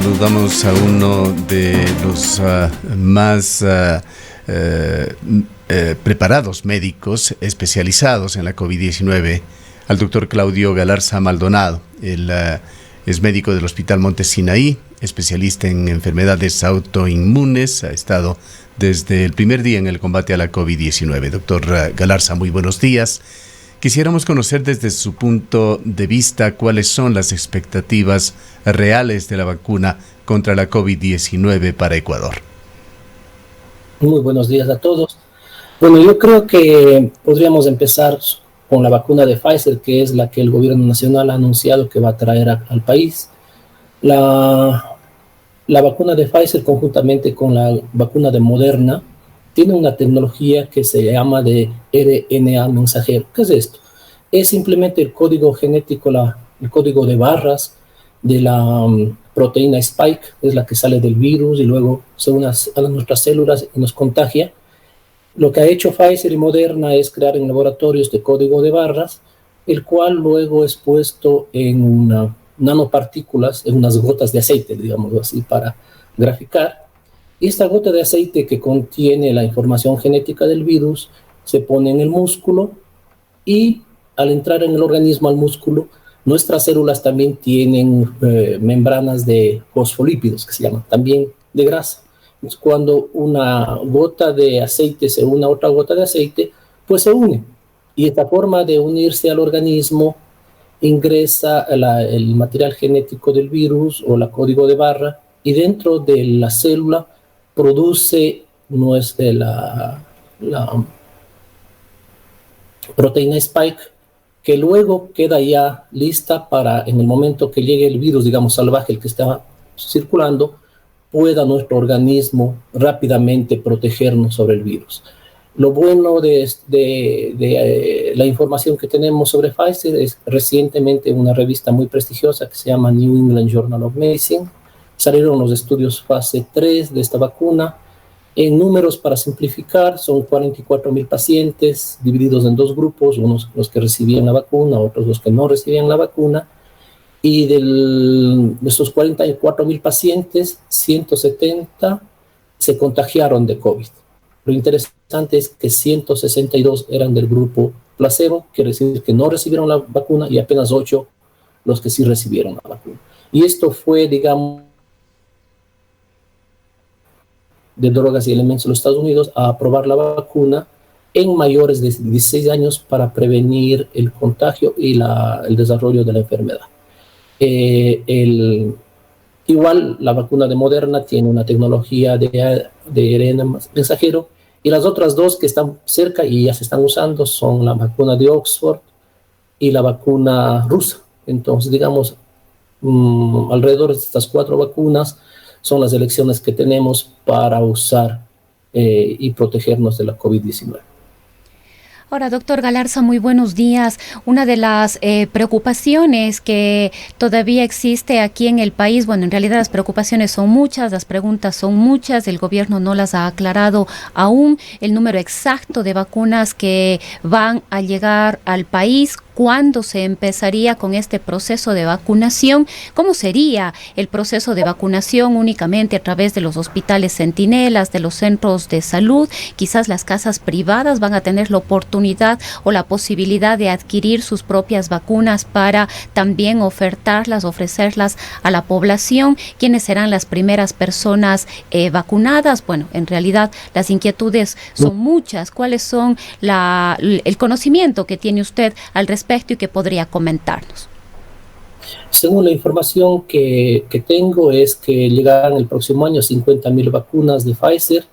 saludamos a uno de los más preparados médicos especializados en la COVID-19, al doctor Claudio Galarza Maldonado. Él es médico del Hospital Monte Sinaí, especialista en enfermedades autoinmunes. Ha estado desde el primer día en el combate a la COVID-19. Doctor Galarza, muy buenos días. Quisiéramos conocer desde su punto de vista cuáles son las expectativas reales de la vacuna contra la COVID-19 para Ecuador. Muy buenos días a todos. Bueno, yo creo que podríamos empezar con la vacuna de Pfizer, que es la que el gobierno nacional ha anunciado que va a traer al país. La vacuna de Pfizer, conjuntamente con la vacuna de Moderna, tiene una tecnología que se llama de RNA mensajero. ¿Qué es esto? Es simplemente el código genético, el código de barras de la proteína Spike, es la que sale del virus y luego se une a nuestras células y nos contagia. Lo que ha hecho Pfizer y Moderna es crear en laboratorio este código de barras, el cual luego es puesto en nanopartículas, en unas gotas de aceite, digamos así, para graficar. Y esta gota de aceite que contiene la información genética del virus se pone en el músculo y al entrar en el organismo al músculo, nuestras células también tienen membranas de fosfolípidos, que se llaman también de grasa. Entonces, cuando una gota de aceite se une a otra gota de aceite, pues se une. Y esta forma de unirse al organismo ingresa el material genético del virus o el código de barra y dentro de la célula produce la proteína Spike, que luego queda ya lista para, en el momento que llegue el virus, digamos salvaje, el que está circulando, pueda nuestro organismo rápidamente protegernos sobre el virus. Lo bueno de la información que tenemos sobre Pfizer es recientemente una revista muy prestigiosa que se llama New England Journal of Medicine. Salieron los estudios fase 3 de esta vacuna. En números, para simplificar, son 44,000 pacientes divididos en dos grupos, unos los que recibían la vacuna, otros los que no recibían la vacuna. Y de estos 44,000 pacientes, 170 se contagiaron de COVID. Lo interesante es que 162 eran del grupo placebo, quiere decir que no recibieron la vacuna, y apenas 8 los que sí recibieron la vacuna. Y esto fue, digamos, de Drogas y Alimentos de los Estados Unidos a aprobar la vacuna en mayores de 16 años para prevenir el contagio y el desarrollo de la enfermedad. Igual la vacuna de Moderna tiene una tecnología de ARN mensajero, y las otras dos que están cerca y ya se están usando son la vacuna de Oxford y la vacuna rusa. Entonces, digamos, alrededor de estas 4 vacunas son las elecciones que tenemos para usar y protegernos de la COVID-19. Ahora, doctor Galarza, muy buenos días. Una de las preocupaciones que todavía existe aquí en el país, bueno, en realidad las preocupaciones son muchas, las preguntas son muchas, el gobierno no las ha aclarado aún, el número exacto de vacunas que van a llegar al país. ¿Cuándo se empezaría con este proceso de vacunación? ¿Cómo sería el proceso de vacunación? ¿Únicamente a través de los hospitales centinelas, de los centros de salud? Quizás las casas privadas van a tener la oportunidad o la posibilidad de adquirir sus propias vacunas para también ofrecerlas a la población. ¿Quiénes serán las primeras personas vacunadas? Bueno, en realidad las inquietudes son muchas. ¿Cuáles son el conocimiento que tiene usted al respecto y que podría comentarnos? Según la información que tengo, es que llegarán el próximo año 50,000 vacunas de Pfizer,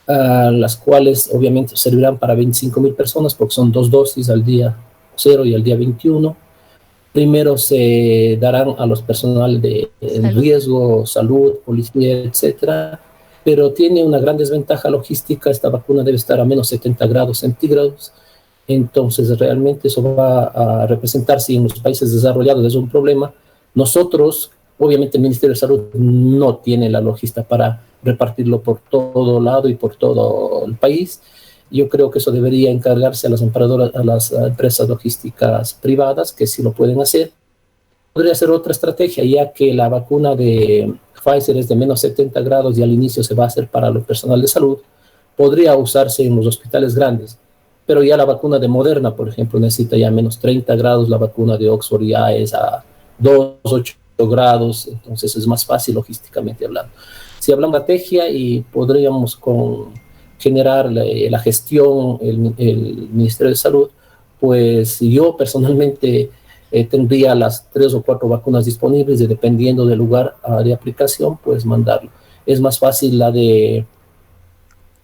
las cuales obviamente servirán para 25,000 personas porque son 2 dosis al día 0 y al día 21. Primero se darán a los personal de riesgo, salud, policía, etcétera, pero tiene una gran desventaja logística. Esta vacuna debe estar a menos 70 grados centígrados. Entonces, realmente eso va a representar, si en los países desarrollados es un problema. Nosotros, obviamente el Ministerio de Salud no tiene la logística para repartirlo por todo lado y por todo el país. Yo creo que eso debería encargarse a las empresas logísticas privadas, que sí lo pueden hacer. podría ser otra estrategia, ya que la vacuna de Pfizer es de menos 70 grados y al inicio se va a hacer para el personal de salud, podría usarse en los hospitales grandes. Pero ya la vacuna de Moderna, por ejemplo, necesita ya menos 30 grados, la vacuna de Oxford ya es a 2,8 grados, entonces es más fácil logísticamente hablando. Si hablamos de estrategia y podríamos generar la gestión, el Ministerio de Salud, pues yo personalmente tendría las 3 o 4 vacunas disponibles y dependiendo del lugar de aplicación, pues mandarlo. Es más fácil la de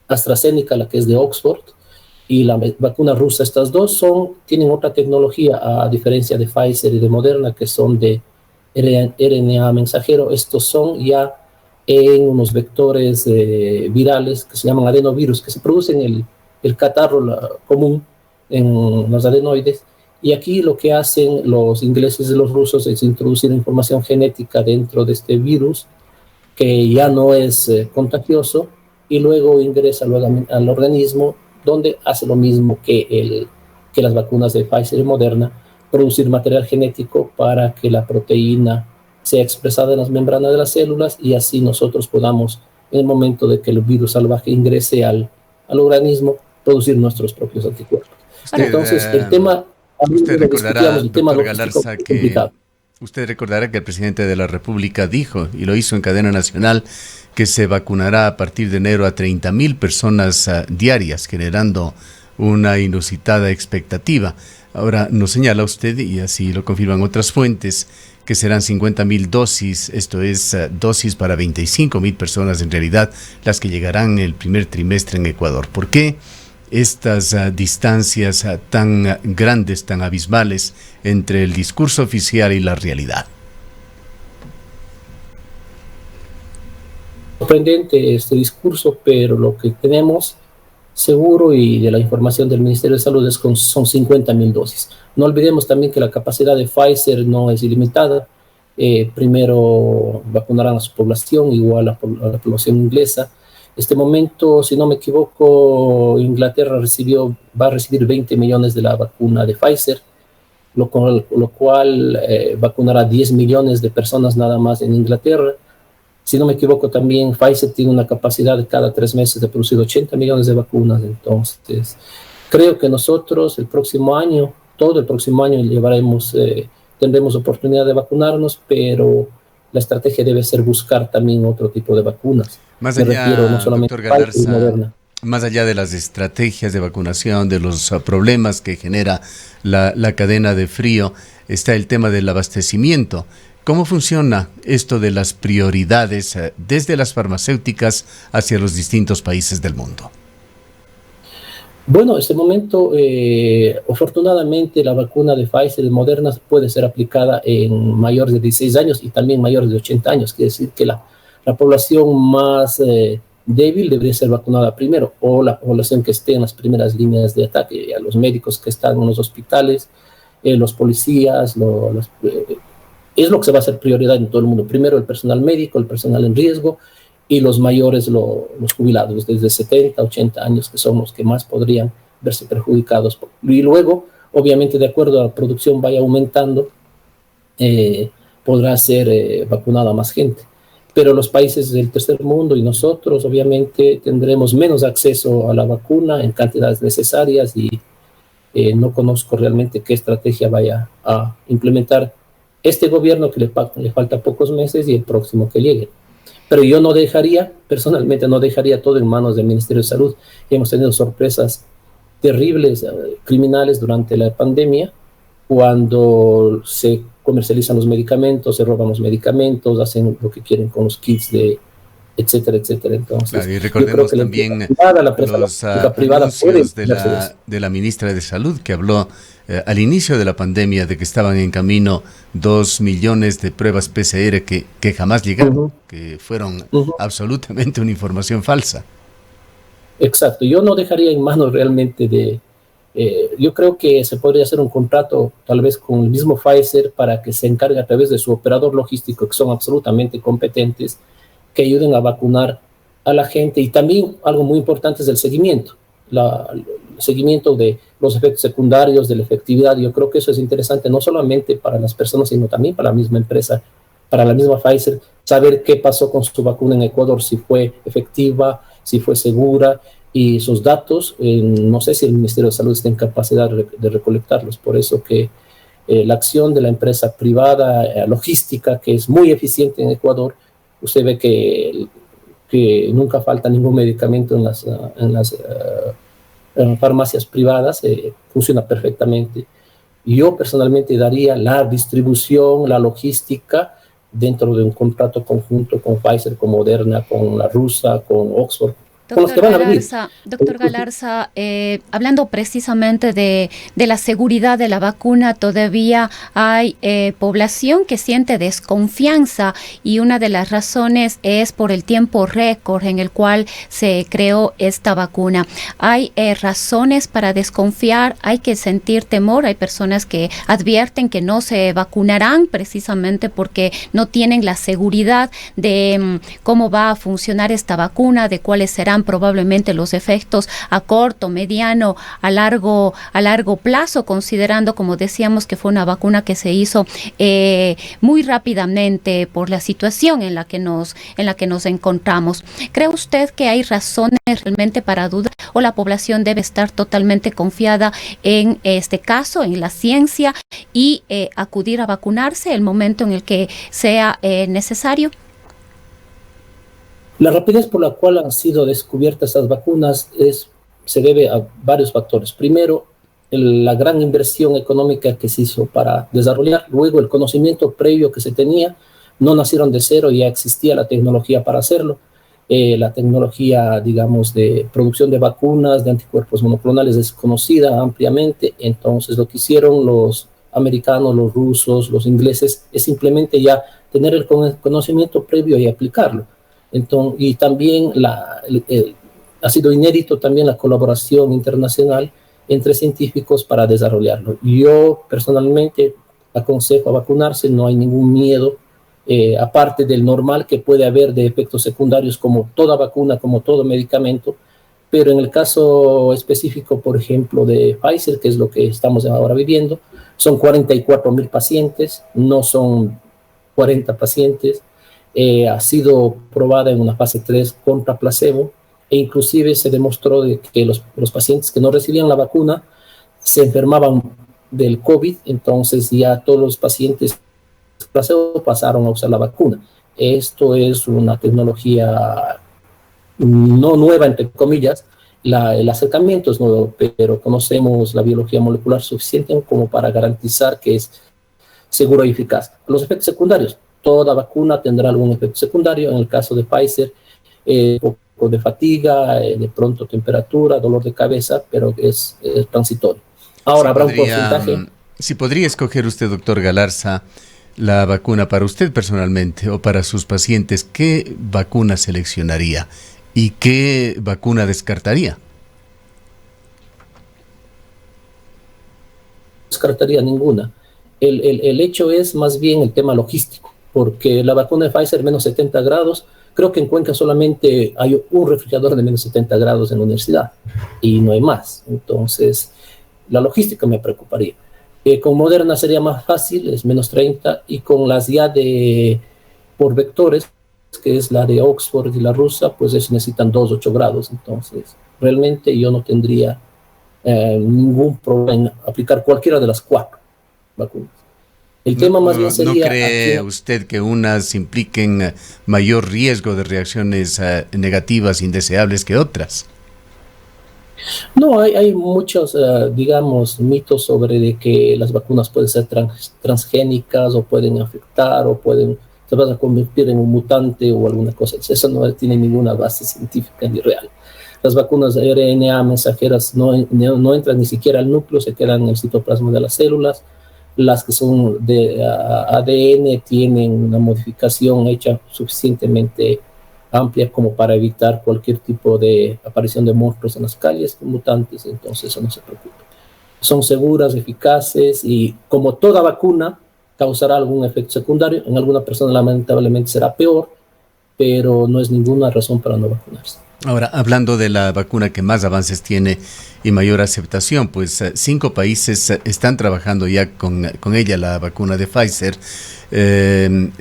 AstraZeneca, la que es de Oxford, y la vacuna rusa. Estas dos tienen otra tecnología, a diferencia de Pfizer y de Moderna, que son de RNA mensajero. Estos son ya en unos vectores virales que se llaman adenovirus, que se producen en el catarro común en los adenoides. Y aquí lo que hacen los ingleses y los rusos es introducir información genética dentro de este virus, que ya no es contagioso, y luego ingresa al organismo, donde hace lo mismo que las vacunas de Pfizer y Moderna, producir material genético para que la proteína sea expresada en las membranas de las células y así nosotros podamos, en el momento de que el virus salvaje ingrese al organismo, producir nuestros propios anticuerpos. Entonces, el tema... Usted recordará, doctor Galarza, usted recordará que el presidente de la República dijo, y lo hizo en cadena nacional, que se vacunará a partir de enero a 30,000 personas diarias, generando una inusitada expectativa. Ahora nos señala usted, y así lo confirman otras fuentes, que serán 50,000 dosis, esto es dosis para 25,000 personas en realidad, las que llegarán el primer trimestre en Ecuador. ¿Por qué estas distancias tan grandes, tan abismales entre el discurso oficial y la realidad? Sorprendente este discurso, pero lo que tenemos seguro y de la información del Ministerio de Salud es que son 50,000 dosis. No olvidemos también que la capacidad de Pfizer no es ilimitada. Primero vacunarán a su población, igual a la población inglesa. Este momento, si no me equivoco, Inglaterra va a recibir 20 millones de la vacuna de Pfizer, lo cual vacunará 10 millones de personas nada más en Inglaterra. Si no me equivoco, también Pfizer tiene una capacidad de cada 3 meses de producir 80 millones de vacunas. Entonces, creo que nosotros todo el próximo año tendremos oportunidad de vacunarnos, pero la estrategia debe ser buscar también otro tipo de vacunas. Más allá, no solamente doctor Galarza, más allá de las estrategias de vacunación, de los problemas que genera la cadena de frío, está el tema del abastecimiento. ¿Cómo funciona esto de las prioridades desde las farmacéuticas hacia los distintos países del mundo? Bueno, en este momento, afortunadamente, la vacuna de Pfizer y Moderna puede ser aplicada en mayores de 16 años y también mayores de 80 años. Quiere decir que la población más débil debería ser vacunada primero, o la población que esté en las primeras líneas de ataque, a los médicos que están en los hospitales, los policías, es lo que se va a hacer prioridad en todo el mundo. Primero el personal médico, el personal en riesgo, y los mayores, los jubilados, desde 70, 80 años, que son los que más podrían verse perjudicados. Y luego, obviamente, de acuerdo a la producción vaya aumentando, podrá ser vacunada más gente. Pero los países del tercer mundo y nosotros, obviamente, tendremos menos acceso a la vacuna en cantidades necesarias y no conozco realmente qué estrategia vaya a implementar este gobierno, que le falta pocos meses, y el próximo que llegue. Pero yo personalmente no dejaría todo en manos del Ministerio de Salud. Y hemos tenido sorpresas terribles, criminales durante la pandemia, cuando se comercializan los medicamentos, se roban los medicamentos, hacen lo que quieren con los kits etcétera, etcétera. Entonces, claro, y recordemos también los anuncios de la ministra de Salud, que habló al inicio de la pandemia de que estaban en camino 2 millones de pruebas PCR que jamás llegaron, que fueron absolutamente una información falsa. Exacto, yo no dejaría en manos realmente yo creo que se podría hacer un contrato tal vez con el mismo Pfizer para que se encargue a través de su operador logístico, que son absolutamente competentes, que ayuden a vacunar a la gente. Y también algo muy importante es el seguimiento. seguimiento de los efectos secundarios, de la efectividad. Yo creo que eso es interesante no solamente para las personas, sino también para la misma empresa, para la misma Pfizer, saber qué pasó con su vacuna en Ecuador, si fue efectiva, si fue segura, y sus datos, no sé si el Ministerio de Salud está en capacidad de recolectarlos. Por eso que la acción de la empresa privada logística, que es muy eficiente en Ecuador, usted ve que nunca falta ningún medicamento en las farmacias privadas, funciona perfectamente. Yo personalmente daría la distribución, la logística, dentro de un contrato conjunto con Pfizer, con Moderna, con la rusa, con Oxford, con los que van a venir. Doctor Galarza, hablando precisamente de la seguridad de la vacuna, todavía hay población que siente desconfianza, y una de las razones es por el tiempo récord en el cual se creó esta vacuna. Hay razones para desconfiar, hay que sentir temor. Hay personas que advierten que no se vacunarán precisamente porque no tienen la seguridad de cómo va a funcionar esta vacuna, de cuáles serán probablemente los efectos a corto, mediano, a largo plazo, considerando, como decíamos, que fue una vacuna que se hizo muy rápidamente por la situación en la que nos encontramos. ¿Cree usted que hay razones realmente para dudar, o la población debe estar totalmente confiada en este caso, en la ciencia, y acudir a vacunarse el momento en el que sea necesario? La rapidez por la cual han sido descubiertas estas vacunas se debe a varios factores. Primero, la gran inversión económica que se hizo para desarrollar, luego el conocimiento previo que se tenía, no nacieron de cero, ya existía la tecnología para hacerlo. La tecnología, digamos, de producción de vacunas, de anticuerpos monoclonales es conocida ampliamente. Entonces lo que hicieron los americanos, los rusos, los ingleses, es simplemente ya tener el conocimiento previo y aplicarlo. Entonces, y también ha sido inédito también la colaboración internacional entre científicos para desarrollarlo. Yo personalmente aconsejo a vacunarse, no hay ningún miedo, aparte del normal que puede haber de efectos secundarios como toda vacuna, como todo medicamento, pero en el caso específico, por ejemplo, de Pfizer, que es lo que estamos ahora viviendo, son 44,000 pacientes, no son 40 pacientes. Ha sido probada en una fase 3 contra placebo, e inclusive se demostró de que los pacientes que no recibían la vacuna se enfermaban del COVID. Entonces ya todos los pacientes placebo pasaron a usar la vacuna. Esto es una tecnología no nueva, entre comillas. El acercamiento es nuevo, pero conocemos la biología molecular suficiente como para garantizar que es seguro y eficaz. Los efectos secundarios: toda vacuna tendrá algún efecto secundario. En el caso de Pfizer, un poco de fatiga, de pronto temperatura, dolor de cabeza, pero es transitorio. Ahora habrá un porcentaje. Si podría escoger usted, doctor Galarza, la vacuna para usted personalmente o para sus pacientes, ¿qué vacuna seleccionaría y qué vacuna descartaría? Descartaría ninguna. El hecho es más bien el tema logístico, porque la vacuna de Pfizer, menos 70 grados, creo que en Cuenca solamente hay un refrigerador de menos 70 grados en la universidad y no hay más. Entonces, la logística me preocuparía. Con Moderna sería más fácil, es menos 30, y con las ya por vectores, que es la de Oxford y la rusa, pues eso necesitan 2,8 grados. Entonces, realmente yo no tendría ningún problema en aplicar cualquiera de las 4 vacunas. El tema más bien sería... ¿No cree usted que unas impliquen mayor riesgo de reacciones negativas, indeseables que otras? No, hay muchos, digamos, mitos sobre de que las vacunas pueden ser transgénicas, o pueden afectar, o se van a convertir en un mutante o alguna cosa. Eso no tiene ninguna base científica ni real. Las vacunas de RNA mensajeras no entran ni siquiera al núcleo, se quedan en el citoplasma de las células. Las que son de ADN tienen una modificación hecha suficientemente amplia como para evitar cualquier tipo de aparición de monstruos en las calles, mutantes. Entonces eso no se preocupe. Son seguras, eficaces, y como toda vacuna causará algún efecto secundario. En alguna persona lamentablemente será peor, pero no es ninguna razón para no vacunarse. Ahora, hablando de la vacuna que más avances tiene y mayor aceptación, pues 5 países están trabajando ya con ella, la vacuna de Pfizer.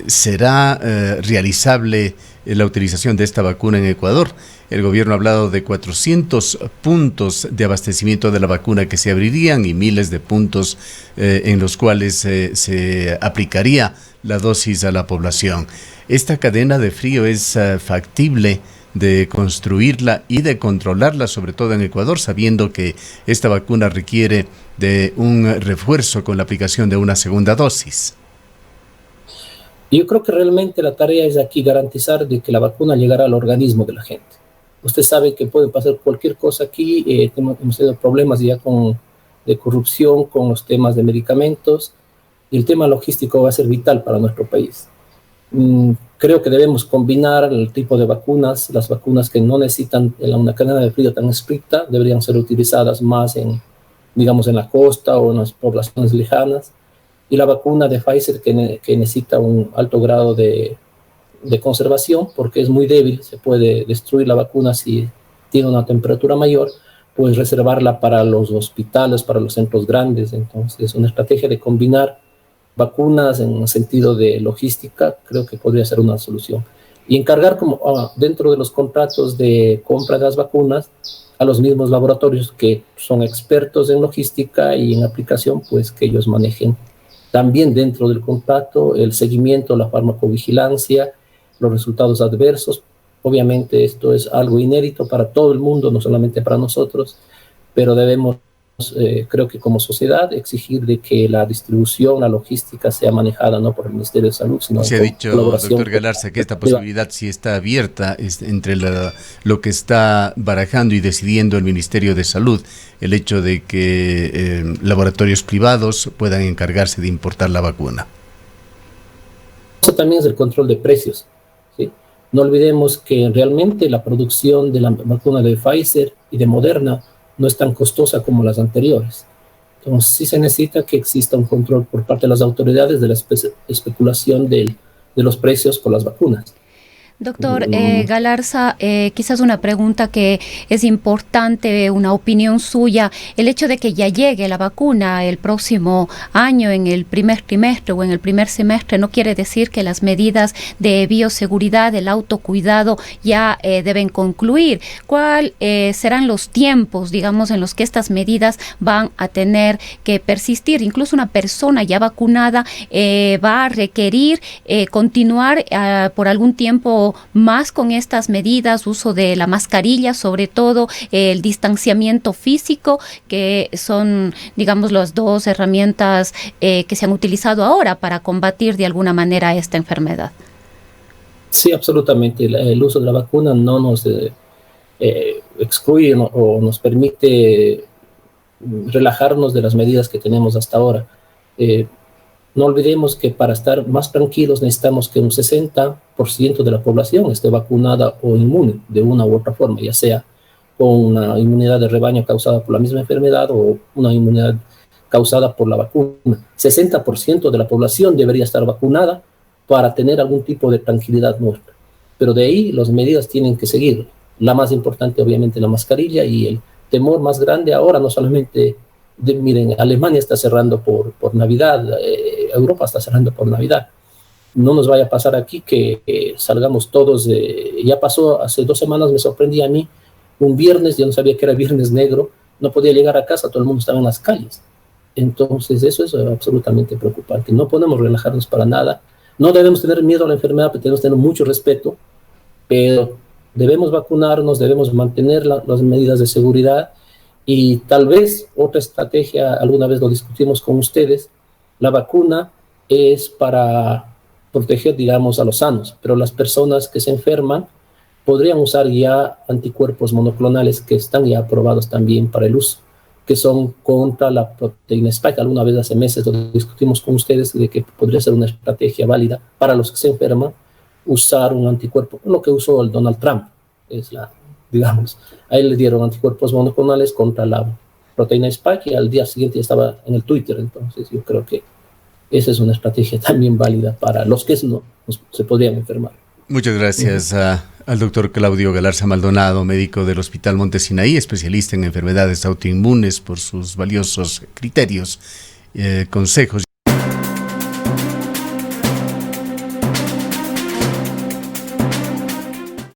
¿Será realizable la utilización de esta vacuna en Ecuador? El gobierno ha hablado de 400 puntos de abastecimiento de la vacuna que se abrirían y miles de puntos en los cuales se aplicaría la dosis a la población. ¿Esta cadena de frío es factible de construirla y de controlarla, sobre todo en Ecuador, sabiendo que esta vacuna requiere de un refuerzo con la aplicación de una segunda dosis? Yo creo que realmente la tarea es aquí garantizar de que la vacuna llegará al organismo de la gente. Usted sabe que puede pasar cualquier cosa aquí, hemos tenido problemas ya de corrupción con los temas de medicamentos, y el tema logístico va a ser vital para nuestro país. Creo que debemos combinar el tipo de vacunas. Las vacunas que no necesitan una cadena de frío tan estricta deberían ser utilizadas más digamos, en la costa o en las poblaciones lejanas. Y la vacuna de Pfizer que necesita un alto grado de conservación porque es muy débil, se puede destruir la vacuna si tiene una temperatura mayor, pues reservarla para los hospitales, para los centros grandes. Entonces, una estrategia de combinar vacunas en el sentido de logística creo que podría ser una solución. Y encargar dentro de los contratos de compra de las vacunas a los mismos laboratorios que son expertos en logística y en aplicación, pues que ellos manejen también dentro del contrato el seguimiento, la farmacovigilancia, los resultados adversos. Obviamente esto es algo inédito para todo el mundo, no solamente para nosotros, pero debemos, creo que como sociedad, exigir de que la distribución, la logística sea manejada no por el Ministerio de Salud, sino se ha dicho, doctor Galarza, que esta posibilidad sí está abierta entre lo que está barajando y decidiendo el Ministerio de Salud, el hecho de que laboratorios privados puedan encargarse de importar la vacuna. Eso también es el control de precios, ¿sí? No olvidemos que realmente la producción de la vacuna de Pfizer y de Moderna no es tan costosa como las anteriores. Entonces sí se necesita que exista un control por parte de las autoridades de la especulación de los precios por las vacunas. Doctor Galarza, quizás una pregunta que es importante, una opinión suya. El hecho de que ya llegue la vacuna el próximo año, en el primer trimestre o en el primer semestre, no quiere decir que las medidas de bioseguridad, el autocuidado ya deben concluir. ¿Cuál serán los tiempos, digamos, en los que estas medidas van a tener que persistir? Incluso una persona ya vacunada va a requerir continuar por algún tiempo más con estas medidas, uso de la mascarilla, sobre todo el distanciamiento físico, que son, digamos, las dos herramientas que se han utilizado ahora para combatir de alguna manera esta enfermedad. Sí, absolutamente. El uso de la vacuna no nos excluye o nos permite relajarnos de las medidas que tenemos hasta ahora. No olvidemos que para estar más tranquilos necesitamos que un 60% de la población esté vacunada o inmune de una u otra forma, ya sea con una inmunidad de rebaño causada por la misma enfermedad o una inmunidad causada por la vacuna. 60% de la población debería estar vacunada para tener algún tipo de tranquilidad nuestra. Pero de ahí las medidas tienen que seguir. La más importante, obviamente, la mascarilla, y el temor más grande ahora no solamente miren, Alemania está cerrando por Navidad, Europa está cerrando por Navidad. No nos vaya a pasar aquí que salgamos todos, ya pasó hace 2 semanas, me sorprendí a mí, un viernes, yo no sabía que era viernes negro, no podía llegar a casa, todo el mundo estaba en las calles. Entonces eso es absolutamente preocupante. No podemos relajarnos para nada, no debemos tener miedo a la enfermedad, pero tenemos que tener mucho respeto, pero debemos vacunarnos, debemos mantener las medidas de seguridad. Y tal vez otra estrategia, alguna vez lo discutimos con ustedes, la vacuna es para proteger, digamos, a los sanos, pero las personas que se enferman podrían usar ya anticuerpos monoclonales que están ya aprobados también para el uso, que son contra la proteína Spike. Alguna vez hace meses lo discutimos con ustedes de que podría ser una estrategia válida para los que se enferman usar un anticuerpo, lo que usó el Donald Trump, digamos, a él le dieron anticuerpos monoclonales contra la proteína Spike y al día siguiente ya estaba en el Twitter. Entonces yo creo que esa es una estrategia también válida para los que no se podrían enfermar. Muchas gracias al doctor Claudio Galarza Maldonado, médico del Hospital Monte Sinaí, especialista en enfermedades autoinmunes, por sus valiosos criterios, consejos.